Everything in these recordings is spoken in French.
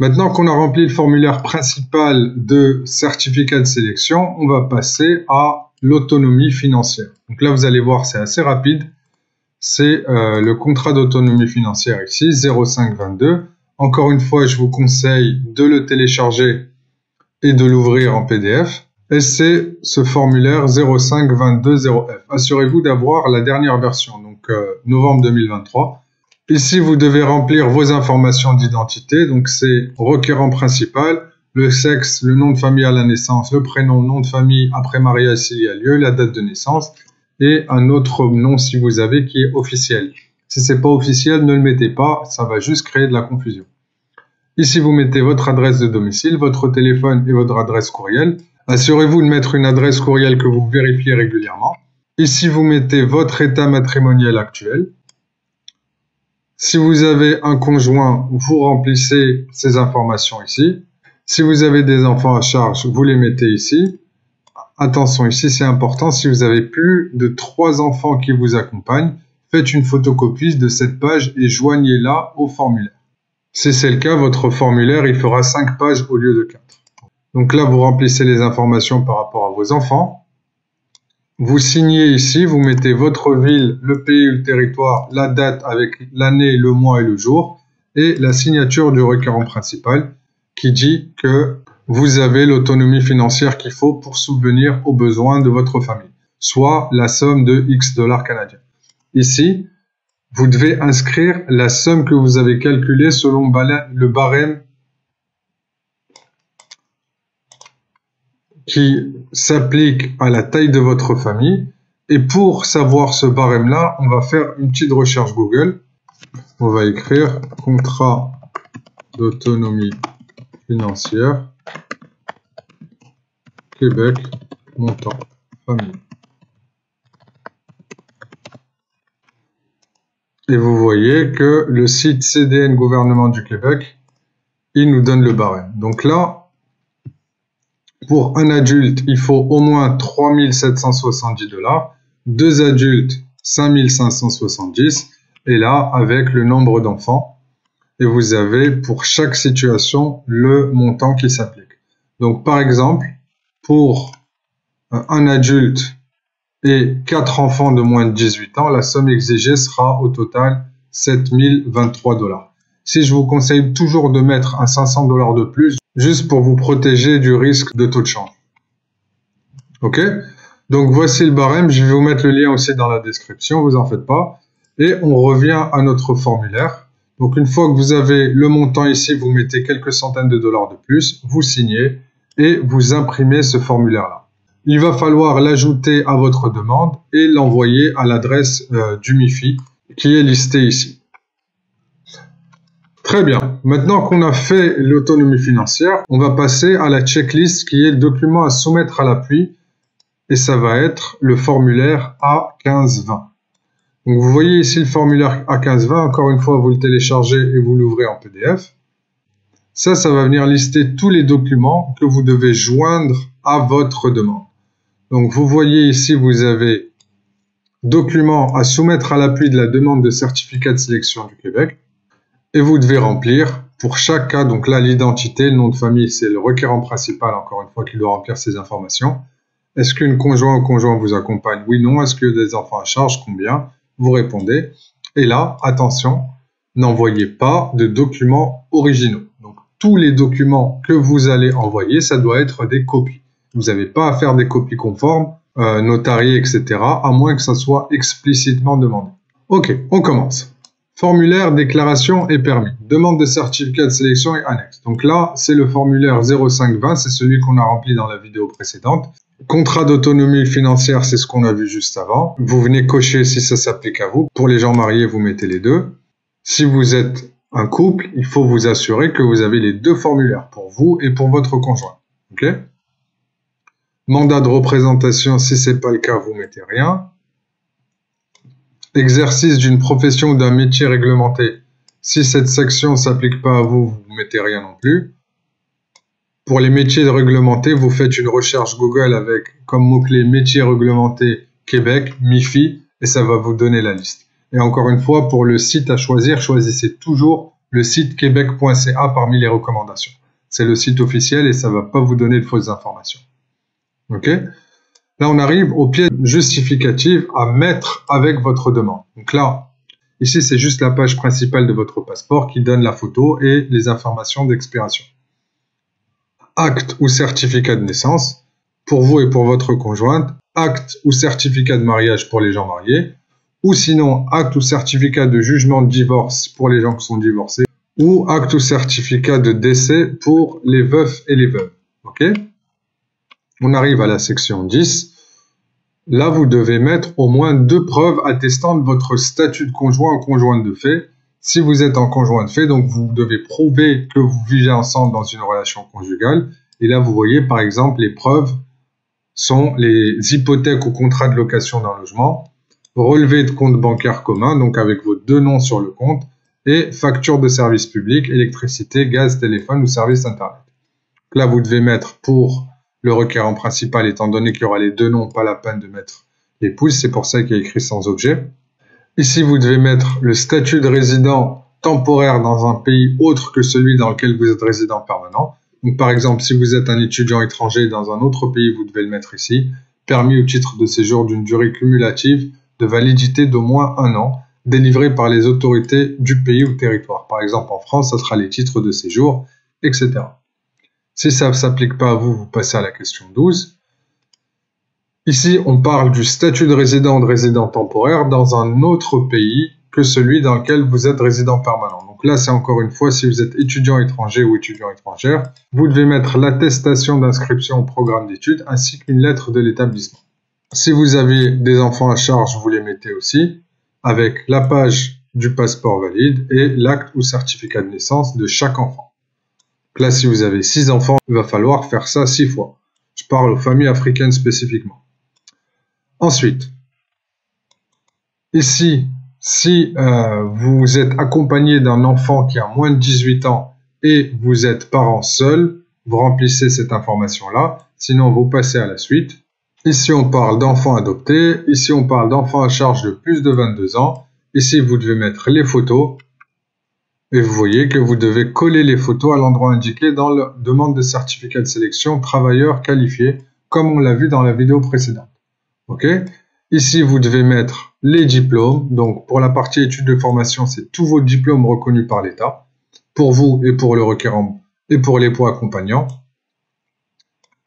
Maintenant qu'on a rempli le formulaire principal de certificat de sélection, on va passer à l'autonomie financière. Donc là, vous allez voir, c'est assez rapide. C'est le contrat d'autonomie financière ici, 0522. Encore une fois, je vous conseille de le télécharger et de l'ouvrir en PDF. Et c'est ce formulaire 05220F. Assurez-vous d'avoir la dernière version, donc novembre 2023. Ici, vous devez remplir vos informations d'identité. Donc, c'est requérant principal, le sexe, le nom de famille à la naissance, le prénom, nom de famille après mariage s'il y a lieu, la date de naissance et un autre nom si vous avez qui est officiel. Si c'est pas officiel, ne le mettez pas, ça va juste créer de la confusion. Ici, vous mettez votre adresse de domicile, votre téléphone et votre adresse courriel. Assurez-vous de mettre une adresse courriel que vous vérifiez régulièrement. Ici, vous mettez votre état matrimonial actuel. Si vous avez un conjoint, vous remplissez ces informations ici. Si vous avez des enfants à charge, vous les mettez ici. Attention, ici c'est important, si vous avez plus de 3 enfants qui vous accompagnent, faites une photocopie de cette page et joignez-la au formulaire. Si c'est le cas, votre formulaire il fera 5 pages au lieu de 4. Donc là, vous remplissez les informations par rapport à vos enfants. Vous signez ici, vous mettez votre ville, le pays, le territoire, la date avec l'année, le mois et le jour, et la signature du requérant principal qui dit que vous avez l'autonomie financière qu'il faut pour subvenir aux besoins de votre famille, soit la somme de X $ canadiens. Ici, vous devez inscrire la somme que vous avez calculée selon le barème qui s'applique à la taille de votre famille. Et pour savoir ce barème-là, on va faire une petite recherche Google. On va écrire contrat d'autonomie financière Québec montant famille. Et vous voyez que le site CDN gouvernement du Québec, il nous donne le barème. Donc là, pour un adulte, il faut au moins 3 770 $, 2 adultes 5 570 et là, avec le nombre d'enfants, et vous avez pour chaque situation le montant qui s'applique. Donc par exemple, pour un adulte et 4 enfants de moins de 18 ans, la somme exigée sera au total 7 023 $. Si je vous conseille toujours de mettre un 500 $ de plus, juste pour vous protéger du risque de taux de change. Ok? Donc voici le barème, je vais vous mettre le lien aussi dans la description, vous en faites pas. Et on revient à notre formulaire. Donc une fois que vous avez le montant ici, vous mettez quelques centaines de dollars de plus, vous signez et vous imprimez ce formulaire-là. Il va falloir l'ajouter à votre demande et l'envoyer à l'adresse du MIFI qui est listée ici. Très bien. Maintenant qu'on a fait l'autonomie financière, on va passer à la checklist qui est le document à soumettre à l'appui et ça va être le formulaire A1520. Donc vous voyez ici le formulaire A1520. Encore une fois, vous le téléchargez et vous l'ouvrez en PDF. Ça va venir lister tous les documents que vous devez joindre à votre demande. Donc vous voyez ici, vous avez documents à soumettre à l'appui de la demande de certificat de sélection du Québec. Et vous devez remplir pour chaque cas, donc là l'identité, le nom de famille, c'est le requérant principal, encore une fois, qui doit remplir ces informations. Est-ce qu'une conjoint ou conjoint vous accompagne? Oui, non. Est-ce qu'il y a des enfants à charge? Combien? Vous répondez. Et là, attention, n'envoyez pas de documents originaux. Donc tous les documents que vous allez envoyer, ça doit être des copies. Vous n'avez pas à faire des copies conformes, notariées, etc., à moins que ça soit explicitement demandé. Ok, on commence. Formulaire, déclaration et permis. Demande de certificat de sélection et annexe. Donc là, c'est le formulaire 0520, c'est celui qu'on a rempli dans la vidéo précédente. Contrat d'autonomie financière, c'est ce qu'on a vu juste avant. Vous venez cocher si ça s'applique à vous. Pour les gens mariés, vous mettez les deux. Si vous êtes un couple, il faut vous assurer que vous avez les deux formulaires, pour vous et pour votre conjoint. Ok ? Mandat de représentation, si ce n'est pas le cas, vous mettez rien. Exercice d'une profession ou d'un métier réglementé. Si cette section ne s'applique pas à vous, vous ne mettez rien non plus. Pour les métiers réglementés, vous faites une recherche Google avec comme mot-clé métier réglementé Québec, MIFI, et ça va vous donner la liste. Et encore une fois, pour le site à choisir, choisissez toujours le site québec.ca parmi les recommandations. C'est le site officiel et ça ne va pas vous donner de fausses informations. Ok? Là, on arrive au pièce justificative à mettre avec votre demande. Donc là, ici, c'est juste la page principale de votre passeport qui donne la photo et les informations d'expiration. Acte ou certificat de naissance pour vous et pour votre conjointe, acte ou certificat de mariage pour les gens mariés, ou sinon acte ou certificat de jugement de divorce pour les gens qui sont divorcés, ou acte ou certificat de décès pour les veufs et les veuves. Ok? On arrive à la section 10. Là, vous devez mettre au moins 2 preuves attestant de votre statut de conjoint ou conjointe de fait. Si vous êtes en conjoint de fait, donc vous devez prouver que vous vivez ensemble dans une relation conjugale. Et là, vous voyez, par exemple, les preuves sont les hypothèques ou contrats de location d'un logement, relevé de compte bancaire commun, donc avec vos 2 noms sur le compte, et facture de service public, électricité, gaz, téléphone ou service internet. Là, vous devez mettre pour le requérant principal, étant donné qu'il y aura les 2 noms, pas la peine de mettre l'épouse, c'est pour ça qu'il y a écrit sans objet. Ici, vous devez mettre le statut de résident temporaire dans un pays autre que celui dans lequel vous êtes résident permanent. Donc, par exemple, si vous êtes un étudiant étranger dans un autre pays, vous devez le mettre ici. Permis ou titre de séjour d'une durée cumulative de validité d'au moins 1 an, délivré par les autorités du pays ou territoire. Par exemple, en France, ça sera les titres de séjour, etc. Si ça ne s'applique pas à vous, vous passez à la question 12. Ici, on parle du statut de résident temporaire dans un autre pays que celui dans lequel vous êtes résident permanent. Donc là, c'est encore une fois, si vous êtes étudiant étranger ou étudiant étrangère, vous devez mettre l'attestation d'inscription au programme d'études ainsi qu'une lettre de l'établissement. Si vous avez des enfants à charge, vous les mettez aussi avec la page du passeport valide et l'acte ou certificat de naissance de chaque enfant. Donc là, si vous avez 6 enfants, il va falloir faire ça 6 fois. Je parle aux familles africaines spécifiquement. Ensuite, ici, si vous êtes accompagné d'un enfant qui a moins de 18 ans et vous êtes parent seul, vous remplissez cette information-là, sinon vous passez à la suite. Ici, on parle d'enfants adoptés, ici, on parle d'enfants à charge de plus de 22 ans. Ici, vous devez mettre les photos et vous voyez que vous devez coller les photos à l'endroit indiqué dans la demande de certificat de sélection travailleur qualifié, comme on l'a vu dans la vidéo précédente. Ok. Ici, vous devez mettre les diplômes. Donc, pour la partie études de formation, c'est tous vos diplômes reconnus par l'État, pour vous et pour le requérant et pour l'époux accompagnant.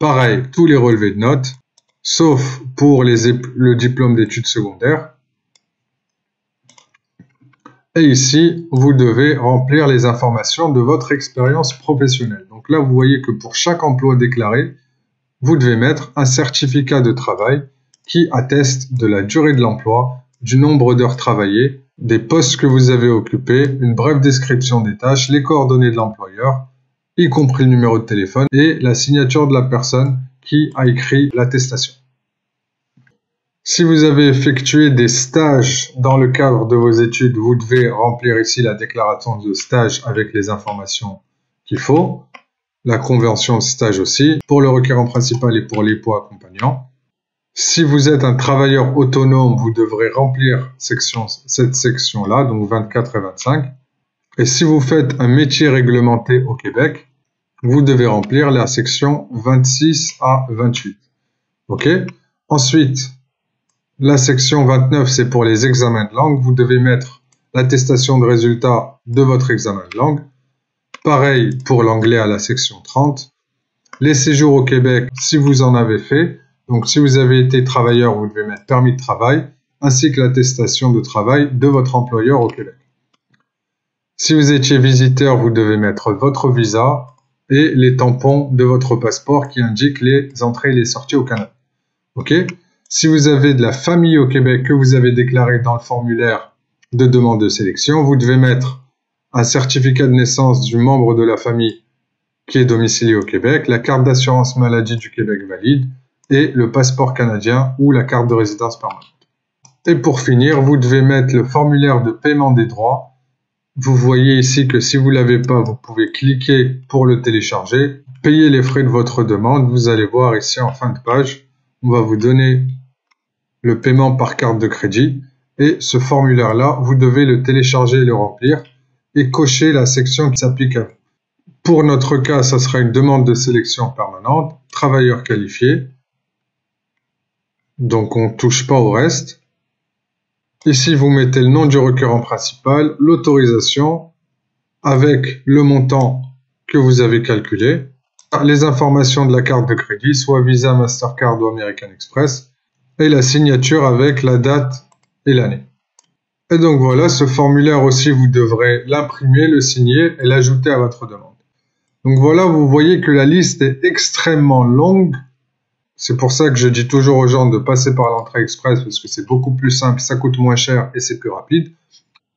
Pareil, tous les relevés de notes, sauf pour le diplôme d'études secondaires. Et ici, vous devez remplir les informations de votre expérience professionnelle. Donc là, vous voyez que pour chaque emploi déclaré, vous devez mettre un certificat de travail qui atteste de la durée de l'emploi, du nombre d'heures travaillées, des postes que vous avez occupés, une brève description des tâches, les coordonnées de l'employeur, y compris le numéro de téléphone et la signature de la personne qui a écrit l'attestation. Si vous avez effectué des stages dans le cadre de vos études, vous devez remplir ici la déclaration de stage avec les informations qu'il faut, la convention de stage aussi, pour le requérant principal et pour l'époux accompagnant. Si vous êtes un travailleur autonome, vous devrez remplir cette section-là, donc 24 et 25. Et si vous faites un métier réglementé au Québec, vous devez remplir la section 26 à 28. Ok? Ensuite, la section 29, c'est pour les examens de langue. Vous devez mettre l'attestation de résultat de votre examen de langue. Pareil pour l'anglais à la section 30. Les séjours au Québec, si vous en avez fait. Donc, si vous avez été travailleur, vous devez mettre permis de travail, ainsi que l'attestation de travail de votre employeur au Québec. Si vous étiez visiteur, vous devez mettre votre visa et les tampons de votre passeport qui indiquent les entrées et les sorties au Canada. Ok? Si vous avez de la famille au Québec que vous avez déclaré dans le formulaire de demande de sélection, vous devez mettre un certificat de naissance du membre de la famille qui est domicilié au Québec, la carte d'assurance maladie du Québec valide, et le passeport canadien ou la carte de résidence permanente. Et pour finir, vous devez mettre le formulaire de paiement des droits. Vous voyez ici que si vous ne l'avez pas, vous pouvez cliquer pour le télécharger, payer les frais de votre demande. Vous allez voir ici en fin de page, on va vous donner le paiement par carte de crédit. Et ce formulaire-là, vous devez le télécharger et le remplir. et cochez la section qui s'applique à vous. Pour notre cas, ça sera une demande de sélection permanente, travailleur qualifié. Donc on ne touche pas au reste. Ici, vous mettez le nom du requérant principal, l'autorisation, avec le montant que vous avez calculé, les informations de la carte de crédit, soit Visa, Mastercard ou American Express, et la signature avec la date et l'année. Et donc voilà, ce formulaire aussi, vous devrez l'imprimer, le signer et l'ajouter à votre demande. Donc voilà, vous voyez que la liste est extrêmement longue. C'est pour ça que je dis toujours aux gens de passer par l'entrée express parce que c'est beaucoup plus simple, ça coûte moins cher et c'est plus rapide.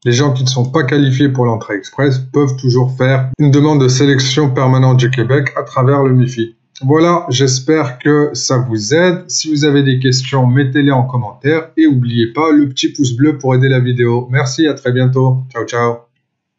Les gens qui ne sont pas qualifiés pour l'entrée express peuvent toujours faire une demande de sélection permanente du Québec à travers le MiFi. Voilà, j'espère que ça vous aide. Si vous avez des questions, mettez-les en commentaire et n'oubliez pas le petit pouce bleu pour aider la vidéo. Merci, à très bientôt. Ciao, ciao.